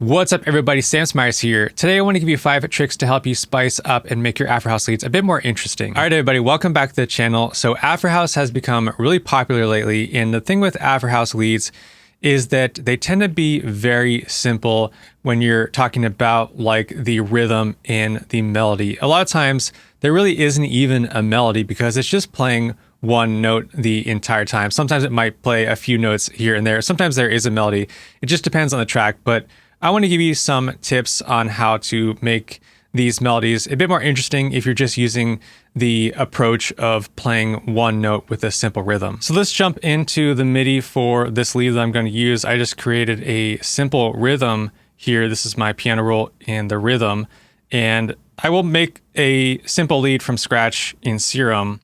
What's up everybody, Sam Smyers here. Today I want to give you 5 tricks to help you spice up and make your afrohouse leads a bit more interesting. Alright everybody, welcome back to the channel. So afrohouse has become really popular lately, and the thing with afrohouse leads is that they tend to be very simple when you're talking about like the rhythm and the melody. A lot of times there really isn't even a melody because it's just playing one note the entire time. Sometimes it might play a few notes here and there. Sometimes there is a melody. It just depends on the track, but I want to give you some tips on how to make these melodies a bit more interesting if you're just using the approach of playing one note with a simple rhythm. So let's jump into the MIDI for this lead that I'm going to use. I just created a simple rhythm here. This is my piano roll and the rhythm, and I will make a simple lead from scratch in Serum.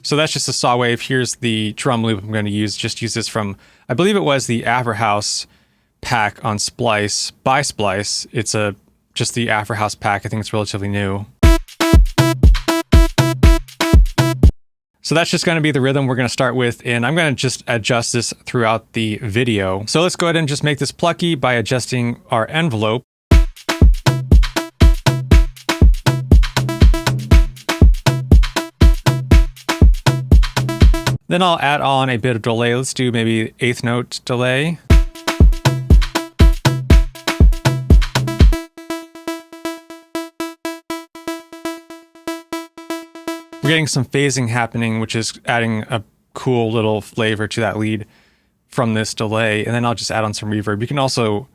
So that's just a saw wave. Here's the drum loop I'm going to use. Just use this from, I believe it was the Afrohouse pack on Splice by Splice. It's just the Afrohouse pack. I think it's relatively new. So that's just going to be the rhythm we're going to start with, and I'm going to just adjust this throughout the video. So let's go ahead and just make this plucky by adjusting our envelope. Then I'll add on a bit of delay. Let's do maybe 1/8 note delay. We're getting some phasing happening, which is adding a cool little flavor to that lead from this delay. And then I'll just add on some reverb. You can also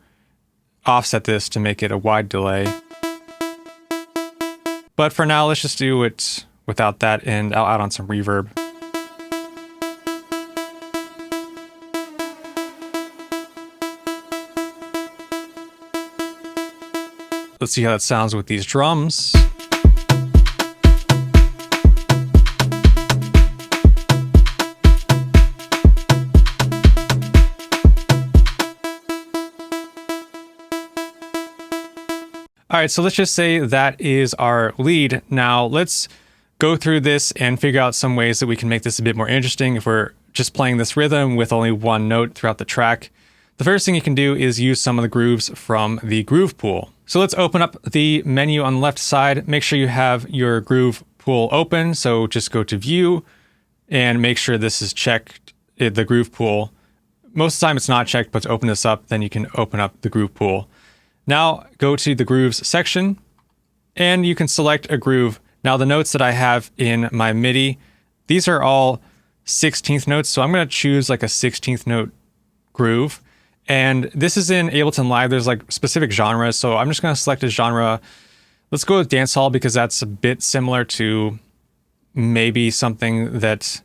offset this to make it a wide delay. But for now, let's just do it without that, and I'll add on some reverb. Let's see how that sounds with these drums. All right, so let's just say that is our lead. Now let's go through this and figure out some ways that we can make this a bit more interesting if we're just playing this rhythm with only one note throughout the track. The first thing you can do is use some of the grooves from the groove pool. So let's open up the menu on the left side. Make sure you have your groove pool open. So just go to view and make sure this is checked, the groove pool. Most of the time it's not checked, but to open this up, then you can open up the groove pool. Now go to the grooves section and you can select a groove. Now the notes that I have in my MIDI, these are all 16th notes. So I'm going to choose like a 16th note groove. And this is in Ableton Live. There's like specific genres. So I'm just going to select a genre. Let's go with dancehall because that's a bit similar to maybe something that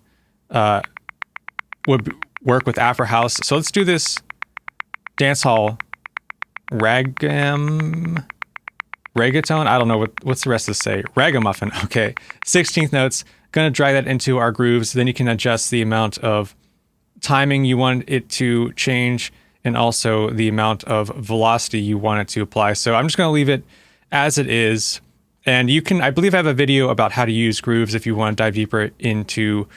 would work with Afrohouse. So let's do this dancehall reggaeton. I don't know what's the rest of this say. Ragamuffin. Okay. 16th notes. Going to drag that into our grooves. Then you can adjust the amount of timing you want it to change and also the amount of velocity you want it to apply. So I'm just going to leave it as it is. And you can, I believe I have a video about how to use grooves if you want to dive deeper into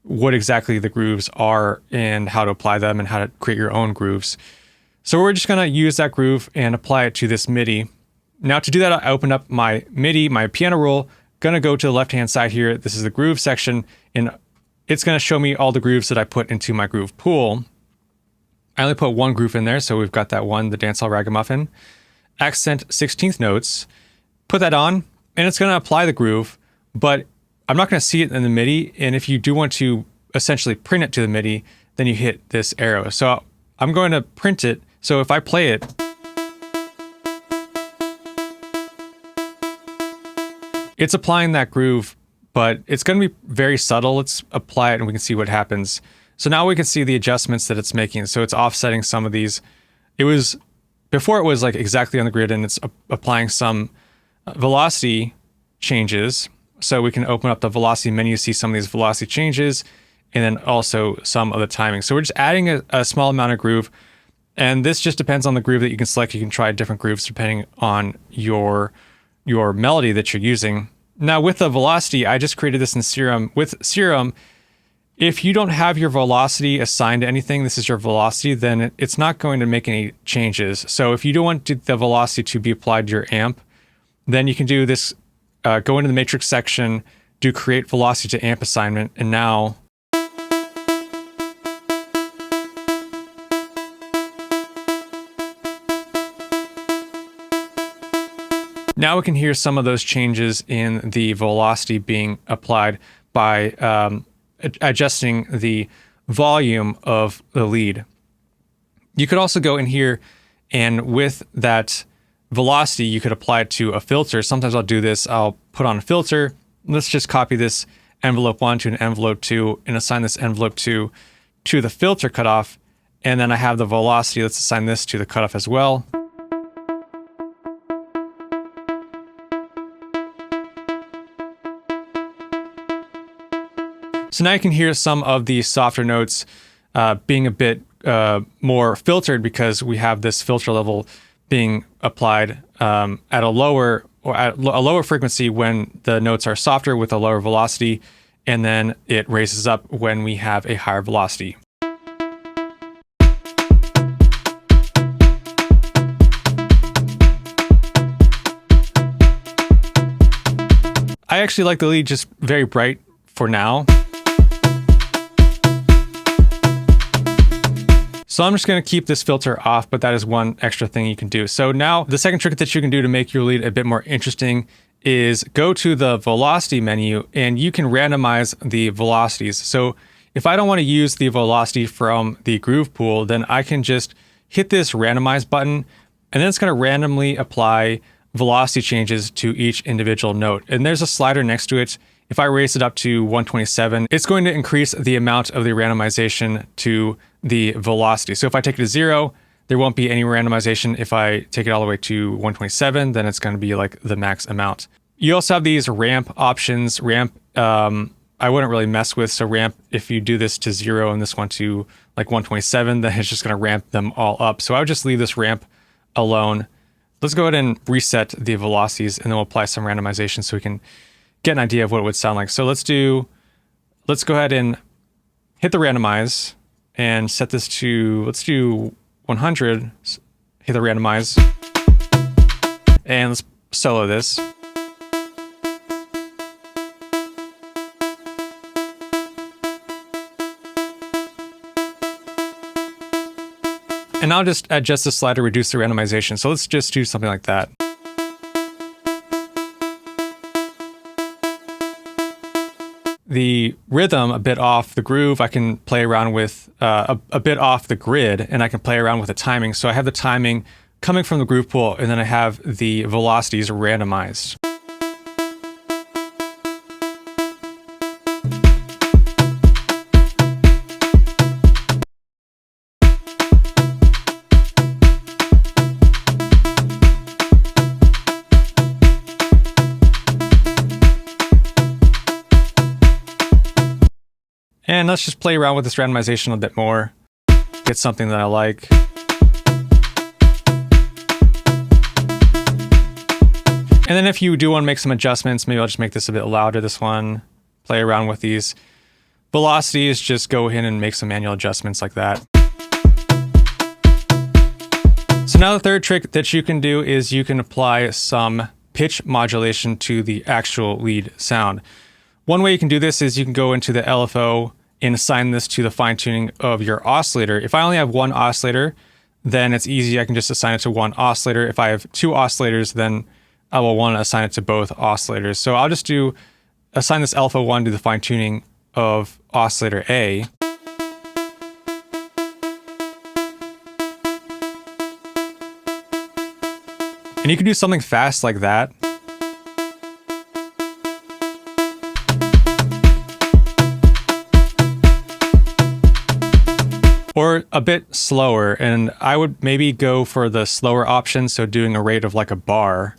what exactly the grooves are and how to apply them and how to create your own grooves. So we're just going to use that groove and apply it to this MIDI. Now to do that, I open up my MIDI, my piano roll, going to go to the left-hand side here. This is the groove section, and it's going to show me all the grooves that I put into my groove pool. I only put one groove in there, so we've got that one, the dancehall ragamuffin. Accent 16th notes. Put that on, and it's going to apply the groove, but I'm not going to see it in the MIDI, and if you do want to essentially print it to the MIDI, then you hit this arrow. So I'm going to print it. So if I play it, it's applying that groove, but it's going to be very subtle. Let's apply it and we can see what happens. So now we can see the adjustments that it's making. So it's offsetting some of these. Before it was like exactly on the grid, and it's applying some velocity changes. So we can open up the velocity menu, see some of these velocity changes, and then also some of the timing. So we're just adding a small amount of groove. And this just depends on the groove that you can select. You can try different grooves depending on your melody that you're using. Now with the velocity, I just created this in Serum. With Serum, If you don't have your velocity assigned to anything, this is your velocity, then it's not going to make any changes. So if you don't want the velocity to be applied to your amp, then you can do this, go into the matrix section, do create velocity to amp assignment, and now we can hear some of those changes in the velocity being applied by adjusting the volume of the lead. You could also go in here, and with that velocity, you could apply it to a filter. Sometimes I'll do this. I'll put on a filter. Let's just copy this envelope 1 to an envelope 2 and assign this envelope 2 to the filter cutoff. And then I have the velocity. Let's assign this to the cutoff as well. So now you can hear some of the softer notes being a bit more filtered because we have this filter level being applied at a lower frequency when the notes are softer with a lower velocity, and then it raises up when we have a higher velocity. I actually like the lead just very bright for now. So I'm just going to keep this filter off, but that is one extra thing you can do. So now the second trick that you can do to make your lead a bit more interesting is go to the velocity menu and you can randomize the velocities. So if I don't want to use the velocity from the groove pool, then I can just hit this randomize button, and then it's going to randomly apply velocity changes to each individual note. And there's a slider next to it. If I raise it up to 127, it's going to increase the amount of the randomization to the velocity. So if I take it to 0, there won't be any randomization. If I take it all the way to 127, then it's going to be like the max amount. You also have these ramp options. Ramp, I wouldn't really mess with. So ramp, if you do this to 0 and this one to like 127, then it's just going to ramp them all up. So I would just leave this ramp alone. Let's go ahead and reset the velocities, and then we'll apply some randomization so we can get an idea of what it would sound like. So let's go ahead and hit the randomize and set this to, let's do 100, hit the randomize, and let's solo this. And I'll just adjust the slider, reduce the randomization. So let's just do something like that. The rhythm a bit off the groove, I can play around with a bit off the grid, and I can play around with the timing. So I have the timing coming from the groove pool, and then I have the velocities randomized. And let's just play around with this randomization a bit more, get something that I like. And then if you do want to make some adjustments, maybe I'll just make this a bit louder, this one, play around with these velocities, just go ahead and make some manual adjustments like that. So now the third trick that you can do is you can apply some pitch modulation to the actual lead sound. One way you can do this is you can go into the LFO and assign this to the fine tuning of your oscillator. If I only have one oscillator, then it's easy. I can just assign it to one oscillator. If I have two oscillators, then I will want to assign it to both oscillators. So I'll just assign this LFO1 to the fine tuning of oscillator A. And you can do something fast like that. Or a bit slower, and I would maybe go for the slower option, so doing a rate of like a bar.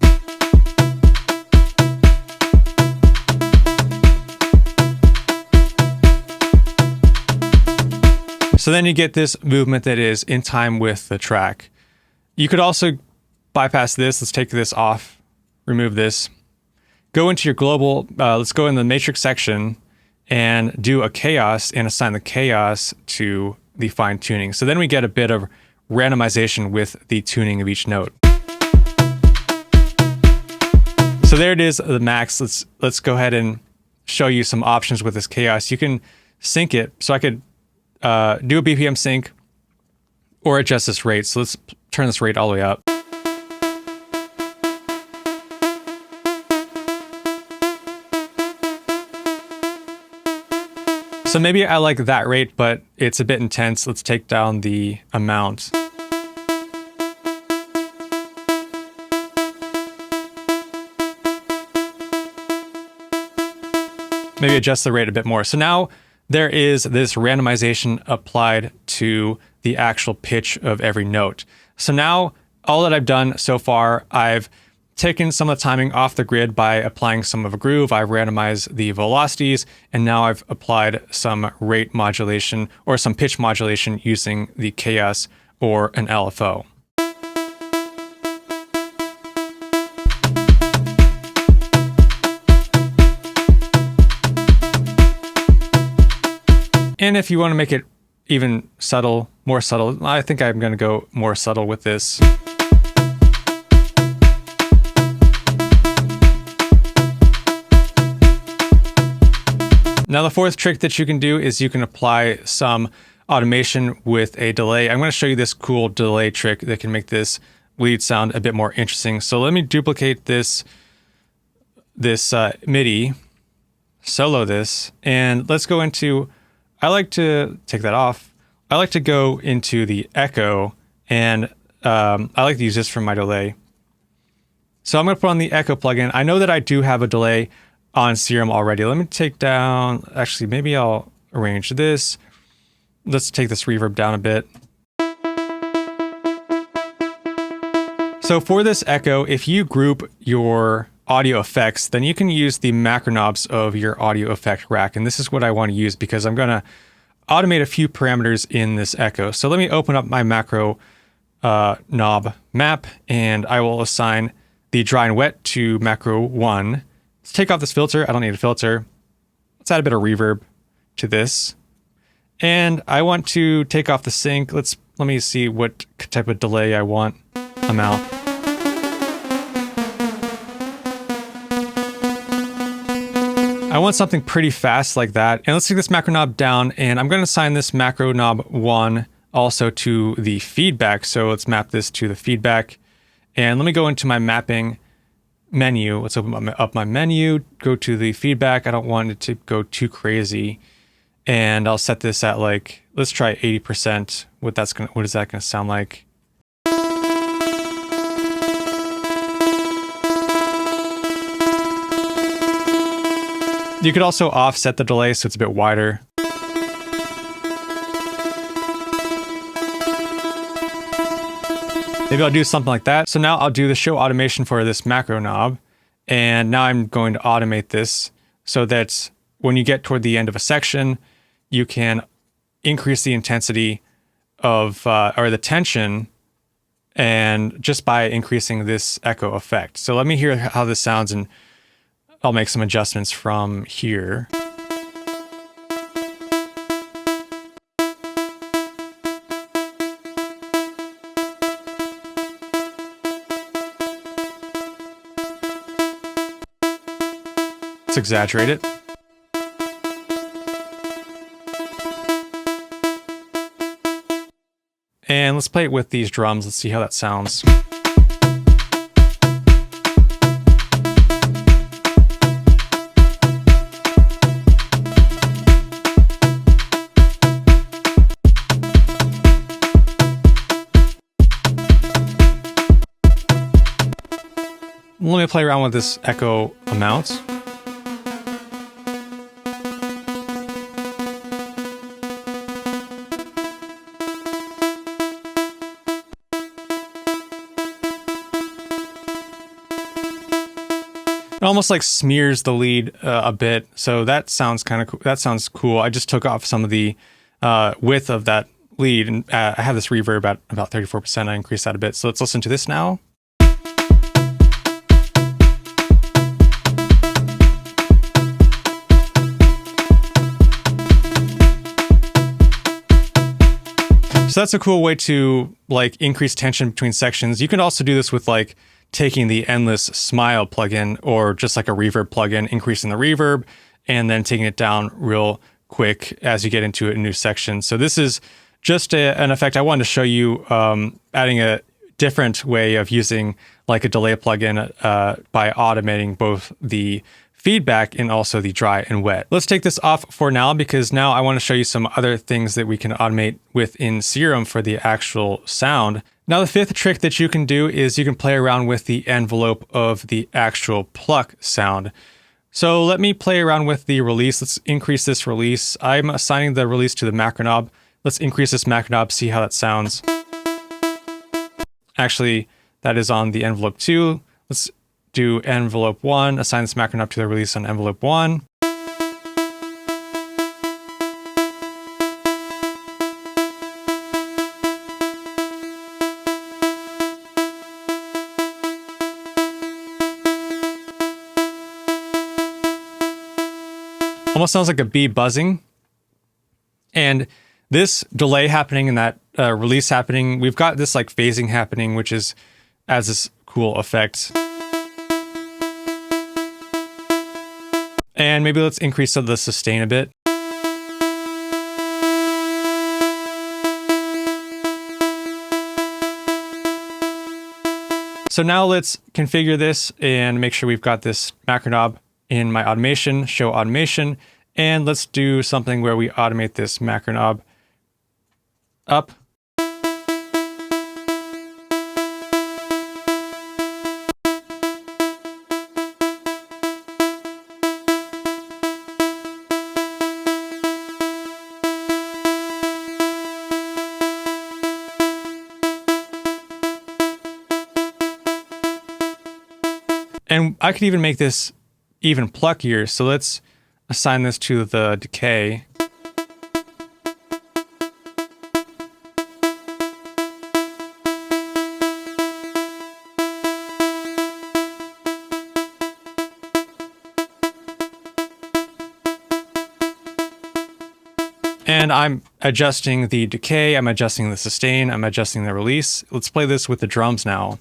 So then you get this movement that is in time with the track. You could also bypass this. Let's take this off, remove this. Go into your global, let's go in the matrix section, and do a chaos and assign the chaos to the fine tuning. So then we get a bit of randomization with the tuning of each note. So there it is, the max. Let's go ahead and show you some options with this chaos. You can sync it. So I could do a BPM sync or adjust this rate. So let's turn this rate all the way up. So maybe I like that rate, but it's a bit intense. Let's take down the amount. Maybe adjust the rate a bit more. So now there is this randomization applied to the actual pitch of every note. So now all that I've done so far, I've taken some of the timing off the grid by applying some of a groove. I've randomized the velocities, and now I've applied some rate modulation or some pitch modulation using the chaos or an LFO. And if you want to make it even subtle, more subtle, I think I'm going to go more subtle with this. Now the fourth trick that you can do is you can apply some automation with a delay. I'm going to show you this cool delay trick that can make this lead sound a bit more interesting. So let me duplicate this MIDI, solo this, and let's go into, I like to take that off. I like to go into the echo, and I like to use this for my delay. So I'm going to put on the echo plugin. I know that I do have a delay on Serum already. Let me take down, actually, maybe I'll arrange this. Let's take this reverb down a bit. So for this echo, if you group your audio effects, then you can use the macro knobs of your audio effect rack. And this is what I want to use because I'm going to automate a few parameters in this echo. So let me open up my macro knob map, and I will assign the dry and wet to macro 1. Let's take off this filter. I don't need a filter. Let's add a bit of reverb to this. And I want to take off the sync. Let me see what type of delay I want. Amount. I want something pretty fast like that. And let's take this macro knob down, and I'm going to assign this macro knob 1 also to the feedback. So let's map this to the feedback. And let me go into my mapping menu. Let's open up my menu, go to the feedback. I don't want it to go too crazy. And I'll set this at like, let's try 80%. What is that going to sound like? You could also offset the delay so it's a bit wider. Maybe I'll do something like that. So now I'll do the show automation for this macro knob. And now I'm going to automate this so that when you get toward the end of a section, you can increase the intensity of, or the tension, and just by increasing this echo effect. So let me hear how this sounds, and I'll make some adjustments from here. Let's exaggerate it. And let's play it with these drums. Let's see how that sounds. Let me play around with this echo amount. It almost like smears the lead a bit, so that sounds kind of cool. That sounds cool. I just took off some of the width of that lead, and I have this reverb at about 34%. I increased that a bit. So let's listen to this now. So that's a cool way to like increase tension between sections. You can also do this with like taking the endless smile plugin or just like a reverb plugin, increasing the reverb and then taking it down real quick as you get into a new section. So this is just an effect I wanted to show you, adding a different way of using like a delay plugin by automating both the feedback and also the dry and wet. Let's take this off for now because now I want to show you some other things that we can automate within Serum for the actual sound. Now the fifth trick that you can do is you can play around with the envelope of the actual pluck sound. So let me play around with the release. Let's increase this release. I'm assigning the release to the macro knob. Let's increase this macro knob, see how that sounds. Actually, that is on the envelope 2. Let's do envelope 1, assign this macro knob to the release on envelope 1. Almost sounds like a bee buzzing. And this delay happening and that release happening, we've got this like phasing happening, which is adds this cool effect. And maybe let's increase the sustain a bit. So now let's configure this and make sure we've got this macro knob in my automation, show automation, and let's do something where we automate this macro knob up. And I could even make this even pluckier. So let's assign this to the decay. And I'm adjusting the decay, I'm adjusting the sustain, I'm adjusting the release. Let's play this with the drums now.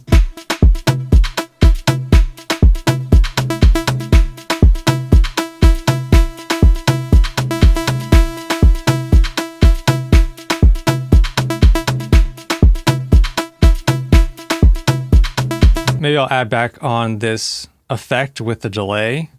Maybe I'll add back on this effect with the delay.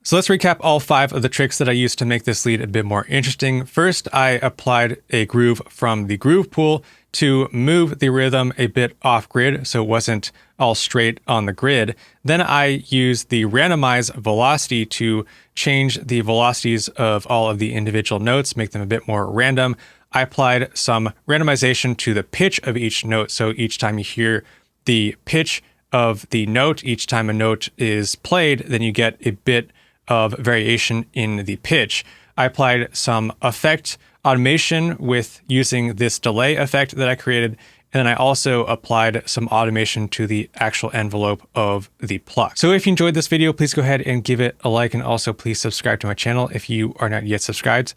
So let's recap all 5 of the tricks that I used to make this lead a bit more interesting. First, I applied a groove from the groove pool to move the rhythm a bit off grid so it wasn't all straight on the grid. Then I used the randomize velocity to change the velocities of all of the individual notes, make them a bit more random. I applied some randomization to the pitch of each note. So each time you hear the pitch of the note, each time a note is played, then you get a bit of variation in the pitch. I applied some effect automation with using this delay effect that I created, and then I also applied some automation to the actual envelope of the pluck. So if you enjoyed this video, please go ahead and give it a like, and also please subscribe to my channel if you are not yet subscribed.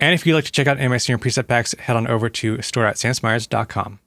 And if you'd like to check out any of my Serum preset packs, head on over to store.smyers.com.